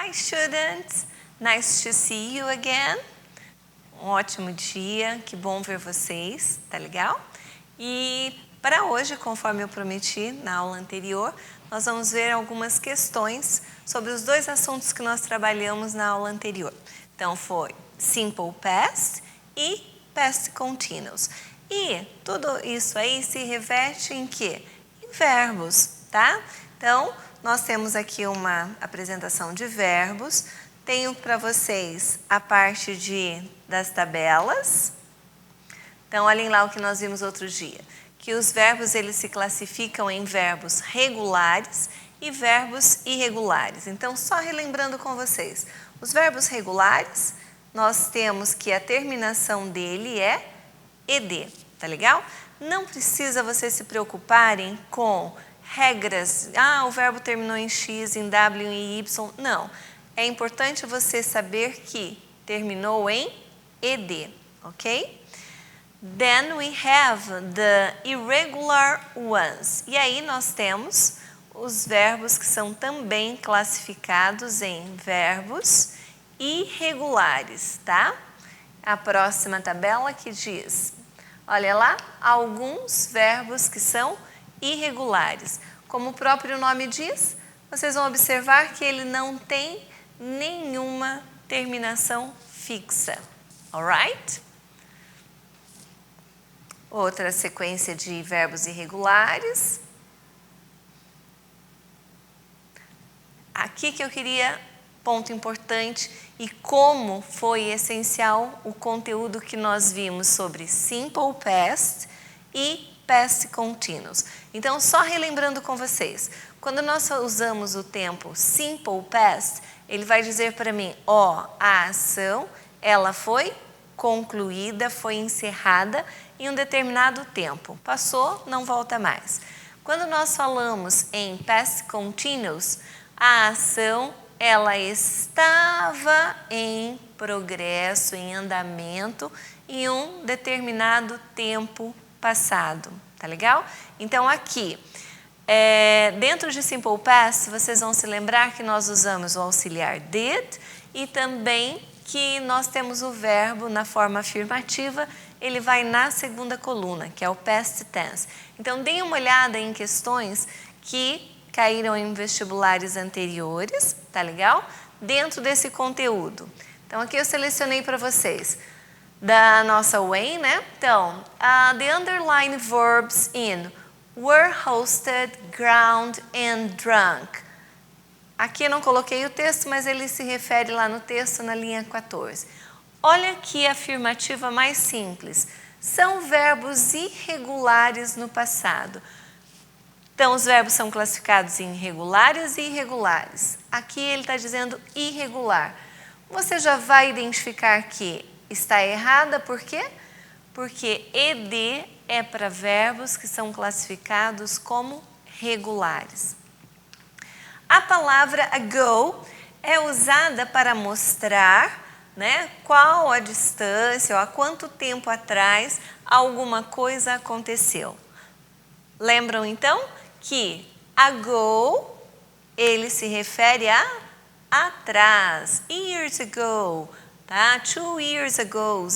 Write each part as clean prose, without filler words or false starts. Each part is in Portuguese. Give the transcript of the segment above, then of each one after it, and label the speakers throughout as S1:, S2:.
S1: Hi students, nice to see you again. Um ótimo dia, que bom ver vocês, tá legal? E para hoje, conforme eu prometi na aula anterior, nós vamos ver algumas questões sobre os dois assuntos que nós trabalhamos na aula anterior. Então foi Simple Past e Past Continuous. E tudo isso aí se reverte em quê? Em verbos, tá? Então, nós temos aqui uma apresentação de verbos. Tenho para vocês a parte das tabelas. Então, olhem lá o que nós vimos outro dia. Que os verbos eles se classificam em verbos regulares e verbos irregulares. Então, só relembrando com vocês. Os verbos regulares, nós temos que a terminação dele é ED, tá legal? Não precisa vocês se preocuparem com regras, o verbo terminou em X, em W, em Y, não. É importante você saber que terminou em ED, ok? Then we have the irregular ones. E aí nós temos os verbos que são também classificados em verbos irregulares, tá? A próxima tabela que diz, olha lá, alguns verbos que são irregulares. Como o próprio nome diz, vocês vão observar que ele não tem nenhuma terminação fixa. Alright? Outra sequência de verbos irregulares. Aqui que eu queria, ponto importante, e como foi essencial o conteúdo que nós vimos sobre Simple Past e Past Continuous. Então, só relembrando com vocês, quando nós usamos o tempo Simple Past, ele vai dizer para mim, a ação, ela foi concluída, foi encerrada em um determinado tempo. Passou, não volta mais. Quando nós falamos em Past Continuous, a ação, ela estava em progresso, em andamento, em um determinado tempo passado, tá legal? Então aqui, dentro de Simple Past, vocês vão se lembrar que nós usamos o auxiliar did e também que nós temos o verbo na forma afirmativa, ele vai na segunda coluna, que é o Past Tense. Então, deem uma olhada em questões que caíram em vestibulares anteriores, tá legal? Dentro desse conteúdo. Então, aqui eu selecionei para vocês da nossa Wayne, né? Então, the underlined verbs in were hosted, ground and drunk. Aqui eu não coloquei o texto, mas ele se refere lá no texto na linha 14. Olha aqui a afirmativa mais simples. São verbos irregulares no passado. Então, os verbos são classificados em regulares e irregulares. Aqui ele está dizendo irregular. Você já vai identificar que está errada, por quê? Porque ED é para verbos que são classificados como regulares. A palavra ago é usada para mostrar, né, qual a distância ou há quanto tempo atrás alguma coisa aconteceu. Lembram então que ago ele se refere a atrás, years ago. Tá? 2 years ago,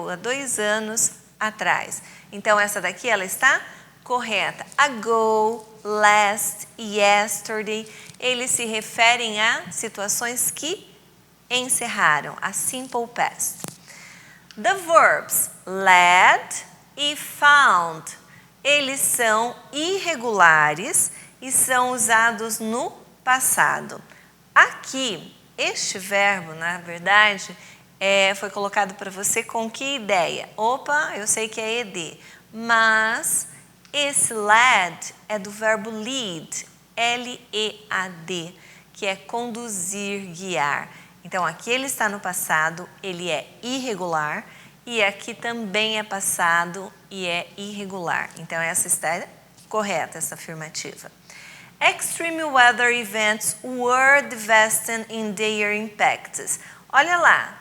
S1: há 2 anos atrás. Então, essa daqui ela está correta. Ago, last, yesterday, eles se referem a situações que encerraram, a simple past. The verbs led e found, eles são irregulares e são usados no passado. Aqui, este verbo, na verdade, foi colocado para você com que ideia? Opa, eu sei que é ED, mas esse led é do verbo lead, L-E-A-D, que é conduzir, guiar. Então, aqui ele está no passado, ele é irregular, e aqui também é passado e é irregular. Então, essa está correta, essa afirmativa. Extreme weather events were devastating in their impacts. Olha lá,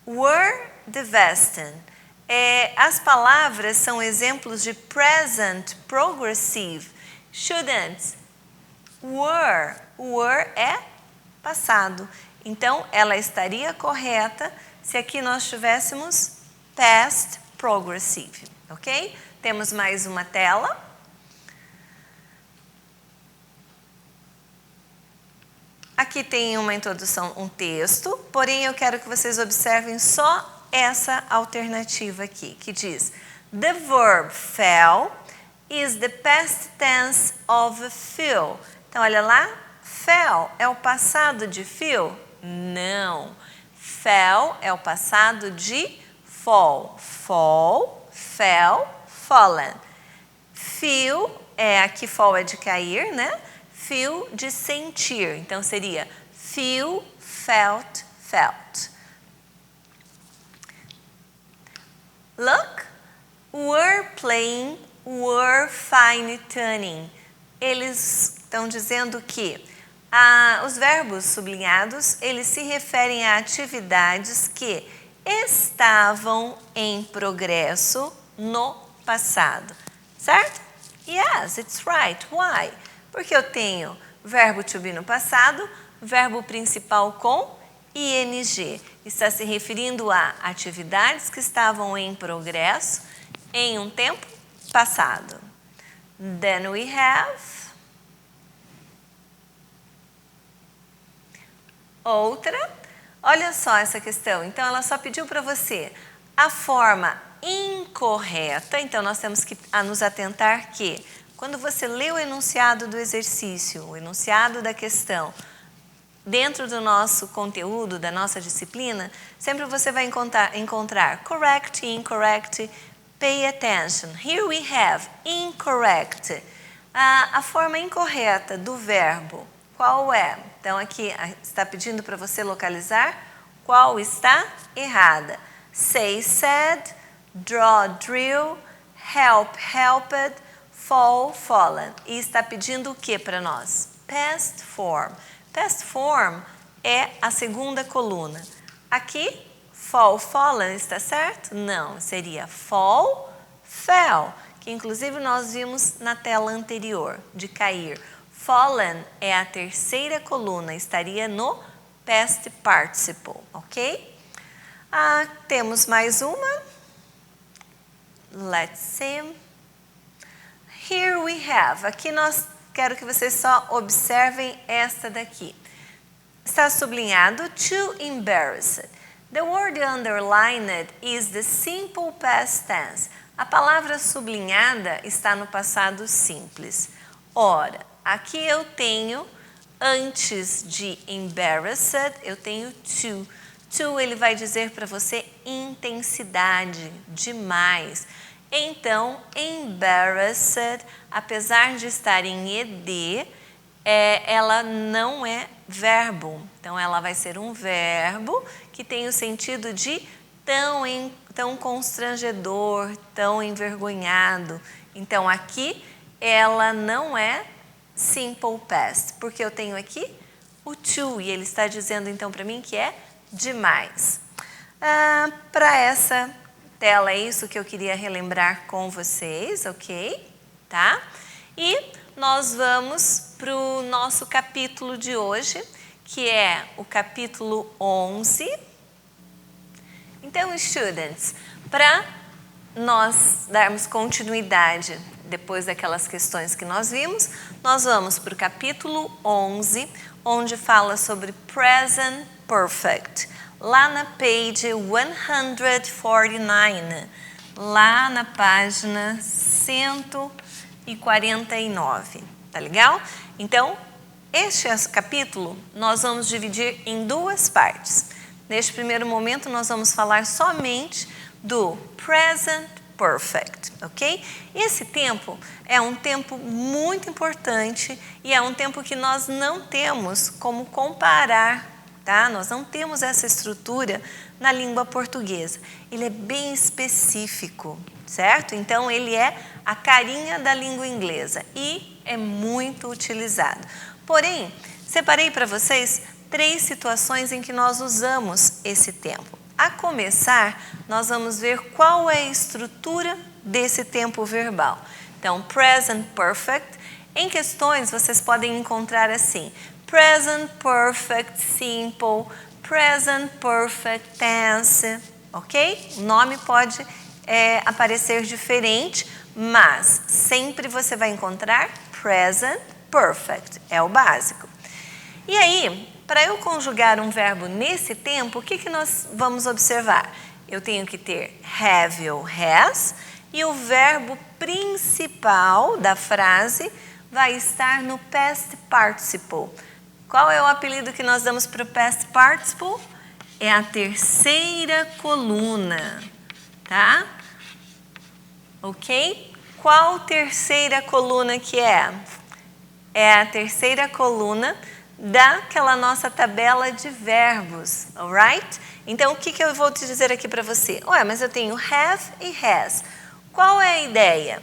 S1: were devastating. As palavras são exemplos de present progressive. Shouldn't. Were é passado. Então, ela estaria correta se aqui nós tivéssemos past progressive, ok? Temos mais uma tela. Aqui tem uma introdução, um texto, porém eu quero que vocês observem só essa alternativa aqui, que diz: The verb fell is the past tense of fell. Então, olha lá, fell é o passado de fell? Não. Fell é o passado de fall. Fall, fell, fallen. Feel, aqui fall é de cair, né? Feel de sentir. Então, seria feel, felt, felt. Look, were playing, were fine tuning. Eles estão dizendo que os verbos sublinhados, eles se referem a atividades que estavam em progresso no passado, certo? Yes, it's right. Why? Porque eu tenho verbo to be no passado, verbo principal com ing. Está se referindo a atividades que estavam em progresso em um tempo passado. Then we have outra. Olha só essa questão. Então, ela só pediu para você a forma incorreta. Então, nós temos que nos atentar que quando você lê o enunciado do exercício, o enunciado da questão, dentro do nosso conteúdo, da nossa disciplina, sempre você vai encontrar correct, incorrect, pay attention. Here we have incorrect. A forma incorreta do verbo, qual é? Então, aqui está pedindo para você localizar qual está errada. Say, said, draw, drew, help, helped, fall, fallen. E está pedindo o que para nós? Past form. Past form é a segunda coluna. Aqui, fall, fallen, está certo? Não, seria fall, fell, que inclusive nós vimos na tela anterior, de cair. Fallen é a terceira coluna, estaria no past participle, ok? Temos mais uma. Let's see. Here we have. Aqui quero que vocês só observem esta daqui. Está sublinhado too embarrassed. The word underlined is the simple past tense. A palavra sublinhada está no passado simples. Ora, aqui eu tenho, antes de embarrassed, eu tenho to. To, ele vai dizer para você intensidade, demais. Então, embarrassed, apesar de estar em ed, ela não é verbo. Então, ela vai ser um verbo que tem o sentido de tão constrangedor, tão envergonhado. Então, aqui, ela não é simple past, porque eu tenho aqui o to, e ele está dizendo, então, para mim que é demais. Para essa tela, é isso que eu queria relembrar com vocês, ok? Tá? E nós vamos para o nosso capítulo de hoje, que é o capítulo 11. Então, students, para nós darmos continuidade depois daquelas questões que nós vimos, nós vamos para o capítulo 11, onde fala sobre present perfect. Lá na page 149, lá na página 149, tá legal? Então, este capítulo nós vamos dividir em duas partes. Neste primeiro momento, nós vamos falar somente do present perfect, ok? Esse tempo é um tempo muito importante e é um tempo que nós não temos como comparar, tá? Nós não temos essa estrutura na língua portuguesa. Ele é bem específico, certo? Então, ele é a carinha da língua inglesa e é muito utilizado. Porém, separei para vocês 3 situações em que nós usamos esse tempo. A começar, nós vamos ver qual é a estrutura desse tempo verbal. Então, present perfect, em questões vocês podem encontrar assim: present perfect simple, present perfect tense, ok? O nome pode aparecer diferente, mas sempre você vai encontrar present perfect, é o básico. E aí, para eu conjugar um verbo nesse tempo, o que nós vamos observar? Eu tenho que ter have ou has, e o verbo principal da frase vai estar no past participle. Qual é o apelido que nós damos para o past participle? É a terceira coluna, tá? Ok? Qual terceira coluna que é? É a terceira coluna daquela nossa tabela de verbos, alright? Então, o que eu vou te dizer aqui para você? Ué, mas eu tenho have e has. Qual é a ideia?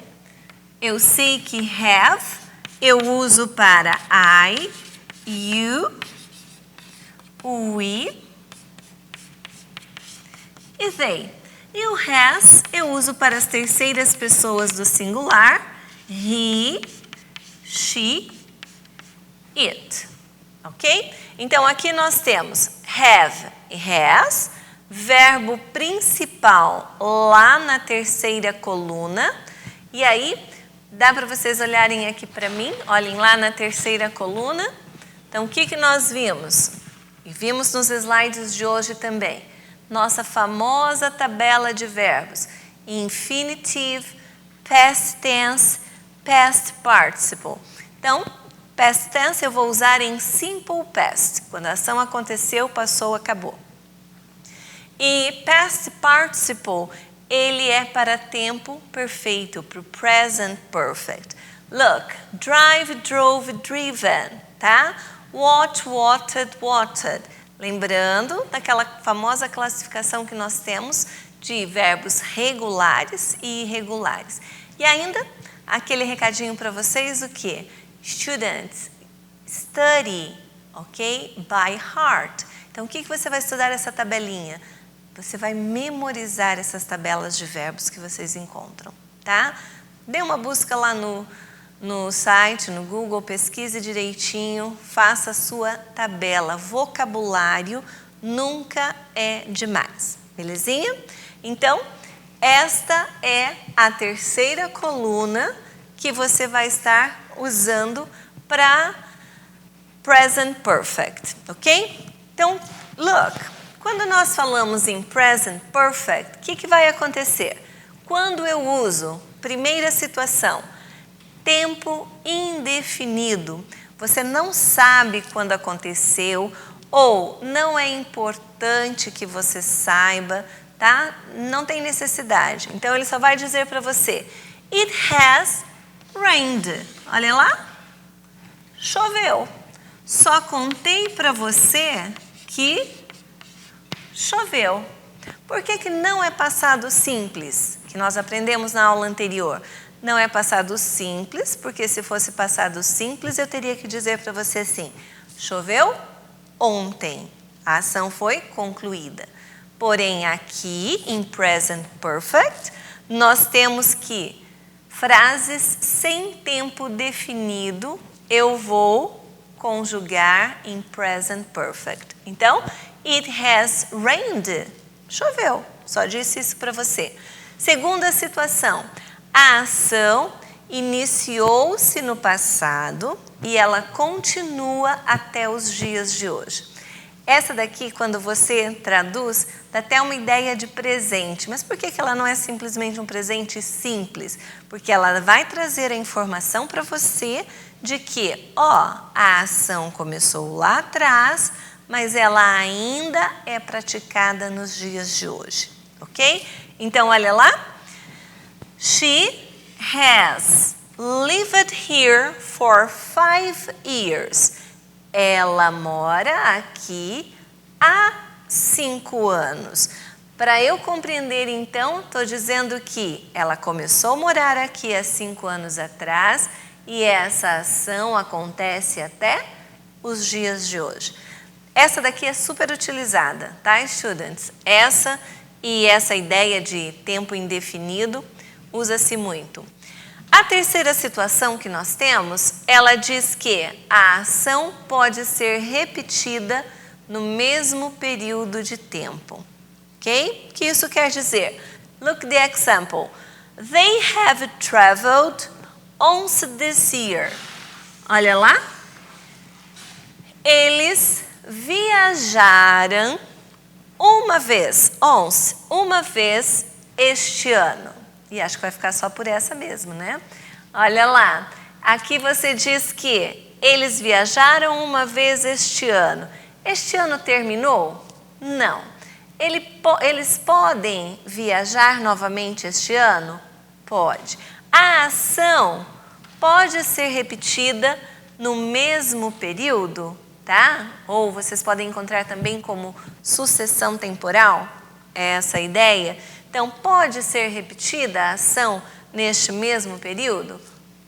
S1: Eu sei que have eu uso para I, you, we e they. E o has eu uso para as terceiras pessoas do singular, he, she, it. Ok? Então, aqui nós temos have e has, verbo principal lá na terceira coluna. E aí, dá para vocês olharem aqui para mim, olhem lá na terceira coluna. Então, o que nós vimos? E vimos nos slides de hoje também. Nossa famosa tabela de verbos. Infinitive, past tense, past participle. Então, past tense eu vou usar em simple past. Quando a ação aconteceu, passou, acabou. E past participle, ele é para tempo perfeito, para o present perfect. Look, drive, drove, driven, tá? Watch, watched, watched. Lembrando daquela famosa classificação que nós temos de verbos regulares e irregulares. E ainda, aquele recadinho para vocês, o quê? Students, study, ok? By heart. Então, o que você vai estudar essa tabelinha? Você vai memorizar essas tabelas de verbos que vocês encontram, tá? Dê uma busca lá no site, no Google, pesquise direitinho, faça a sua tabela. Vocabulário nunca é demais, belezinha? Então, esta é a terceira coluna que você vai estar usando para present perfect, ok? Então, look, quando nós falamos em present perfect, o que vai acontecer? Quando eu uso, primeira situação, tempo indefinido, você não sabe quando aconteceu ou não é importante que você saiba, tá? Não tem necessidade. Então, ele só vai dizer para você, it has rained. Olha lá, choveu. Só contei para você que choveu. Por que não é passado simples? Que nós aprendemos na aula anterior. Não é passado simples, porque se fosse passado simples, eu teria que dizer para você assim, choveu ontem. A ação foi concluída. Porém, aqui, em present perfect, nós temos que frases sem tempo definido, eu vou conjugar em present perfect. Então, it has rained. Choveu. Só disse isso para você. Segunda situação. A ação iniciou-se no passado e ela continua até os dias de hoje. Essa daqui, quando você traduz, dá até uma ideia de presente. Mas por que ela não é simplesmente um presente simples? Porque ela vai trazer a informação para você de que, a ação começou lá atrás, mas ela ainda é praticada nos dias de hoje, ok? Então, olha lá. She has lived here for 5 years. Ela mora aqui há 5 anos. Para eu compreender, então, estou dizendo que ela começou a morar aqui há 5 anos atrás e essa ação acontece até os dias de hoje. Essa daqui é super utilizada, tá, students? Essa ideia de tempo indefinido usa-se muito. A terceira situação que nós temos, ela diz que a ação pode ser repetida no mesmo período de tempo. Ok? O que isso quer dizer? Look the example. They have traveled once this year. Olha lá. Eles viajaram uma vez este ano. E acho que vai ficar só por essa mesmo, né? Olha lá. Aqui você diz que eles viajaram uma vez este ano. Este ano terminou? Não. Eles podem viajar novamente este ano? Pode. A ação pode ser repetida no mesmo período, tá? Ou vocês podem encontrar também como sucessão temporal, é essa a ideia. Então, pode ser repetida a ação neste mesmo período?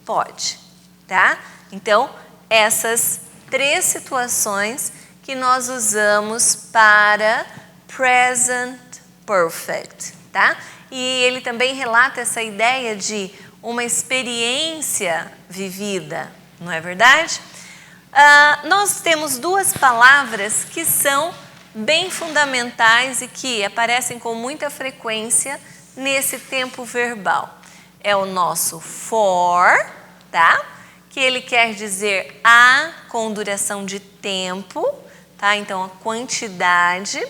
S1: Pode, tá? Então, essas três situações que nós usamos para present perfect, tá? E ele também relata essa ideia de uma experiência vivida, não é verdade? Nós temos duas palavras que são bem fundamentais e que aparecem com muita frequência nesse tempo verbal. É o nosso for, tá? Que ele quer dizer a com duração de tempo, tá? Então, a quantidade.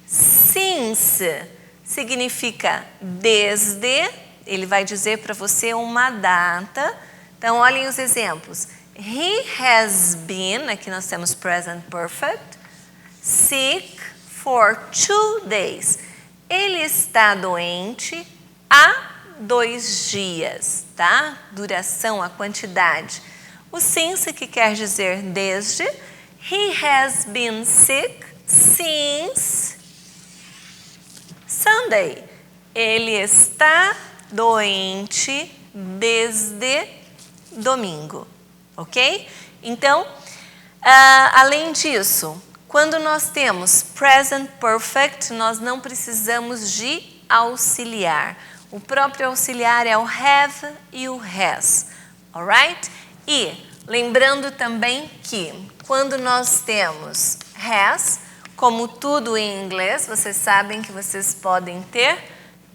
S1: Since significa desde, ele vai dizer para você uma data. Então, olhem os exemplos. He has been, aqui nós temos present perfect, sick for 2 days. Ele está doente há 2 dias, tá? Duração, a quantidade. O since, que quer dizer desde. He has been sick since Sunday. Ele está doente desde domingo, ok? Então, além disso, quando nós temos present perfect, nós não precisamos de auxiliar. O próprio auxiliar é o have e o has, alright? E lembrando também que quando nós temos has, como tudo em inglês, vocês sabem que vocês podem ter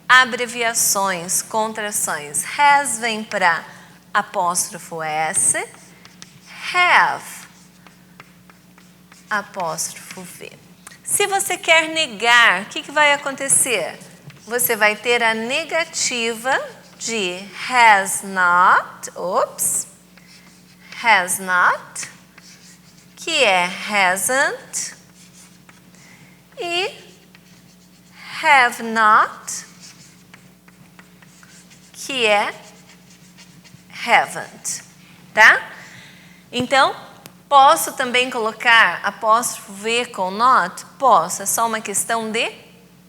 S1: abreviações, contrações. Has vem para apóstrofo S, have, apóstrofo V. Se você quer negar, o que vai acontecer? Você vai ter a negativa de has not, has not, que é hasn't, e have not, que é haven't, tá? Então, posso também colocar apóstrofo V com not? Posso, é só uma questão de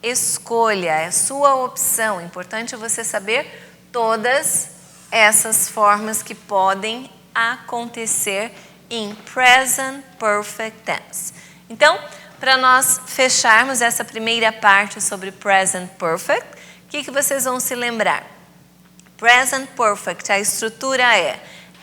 S1: escolha, é sua opção. Importante você saber todas essas formas que podem acontecer em present perfect tense. Então, para nós fecharmos essa primeira parte sobre present perfect, o que vocês vão se lembrar? Present perfect, a estrutura é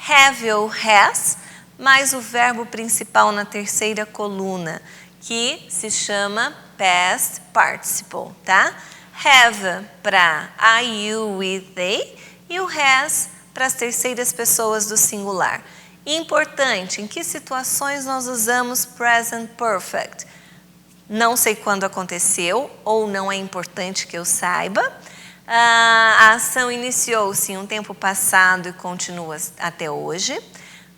S1: have ou has, mais o verbo principal na terceira coluna, que se chama past participle, tá? Have para I, you, we, they, e o has para as terceiras pessoas do singular. Importante, em que situações nós usamos present perfect? Não sei quando aconteceu, ou não é importante que eu saiba. A ação iniciou-se em um tempo passado e continua até hoje.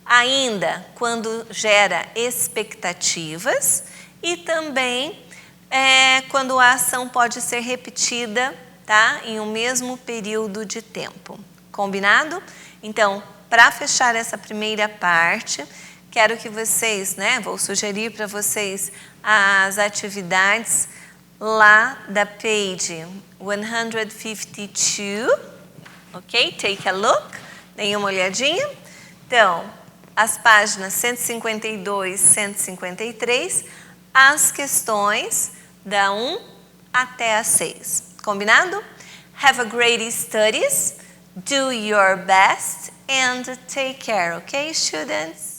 S1: Ainda quando gera expectativas e também quando a ação pode ser repetida, tá? Em um mesmo período de tempo. Combinado? Então, para fechar essa primeira parte, quero que vocês, vou sugerir para vocês as atividades lá da page 152, ok? Take a look, deem uma olhadinha. Então, as páginas 152 e 153, as questões da 1 até a 6. Combinado? Have a great studies. Do your best and take care, okay, students?